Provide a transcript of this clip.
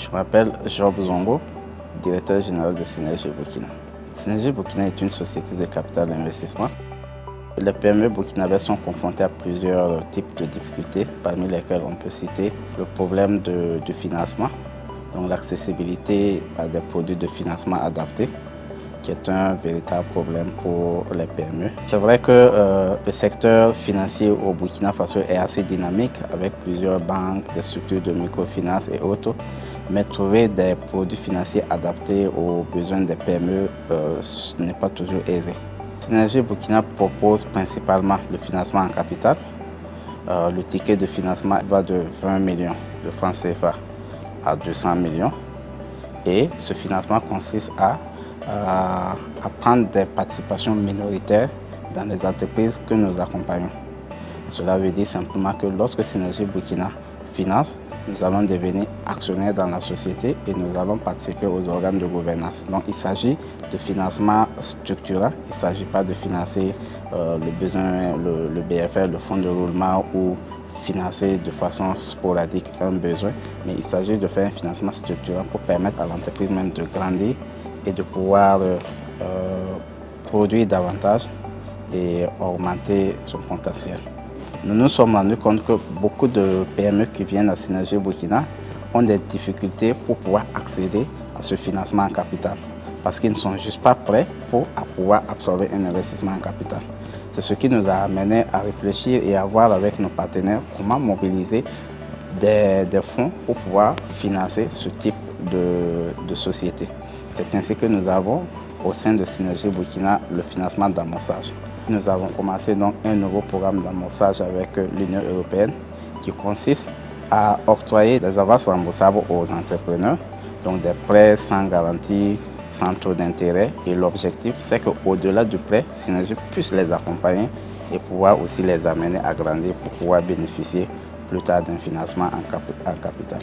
Je m'appelle Job Zongo, directeur général de Synergie Burkina. Synergie Burkina est une société de capital d'investissement. Les PME burkinabés sont confrontés à plusieurs types de difficultés, parmi lesquelles on peut citer le problème du financement, donc l'accessibilité à des produits de financement adaptés, qui est un véritable problème pour les PME. C'est vrai que le secteur financier au Burkina Faso est assez dynamique avec plusieurs banques, des structures de microfinance et autres, mais trouver des produits financiers adaptés aux besoins des PME n'est pas toujours aisé. Synergie Burkina propose principalement le financement en capital. Le ticket de financement va de 20 millions de francs CFA à 200 millions et ce financement consiste à prendre des participations minoritaires dans les entreprises que nous accompagnons. Cela veut dire simplement que lorsque Synergie Burkina finance, nous allons devenir actionnaires dans la société et nous allons participer aux organes de gouvernance. Donc il s'agit de financement structurant, il ne s'agit pas de financer le BFR, le fonds de roulement ou financer de façon sporadique un besoin, mais il s'agit de faire un financement structurant pour permettre à l'entreprise même de grandir et de pouvoir produire davantage et augmenter son potentiel. Nous nous sommes rendus compte que beaucoup de PME qui viennent à Synergie Burkina ont des difficultés pour pouvoir accéder à ce financement en capital parce qu'ils ne sont juste pas prêts pour pouvoir absorber un investissement en capital. C'est ce qui nous a amené à réfléchir et à voir avec nos partenaires comment mobiliser des fonds pour pouvoir financer ce type de société. C'est ainsi que nous avons au sein de Synergie Burkina le financement d'amorçage. Nous avons commencé donc un nouveau programme d'amorçage avec l'Union européenne qui consiste à octroyer des avances remboursables aux entrepreneurs, donc des prêts sans garantie, sans taux d'intérêt. Et l'objectif, c'est qu'au-delà du prêt, Synergie puisse les accompagner et pouvoir aussi les amener à grandir pour pouvoir bénéficier plus tard d'un financement en capital.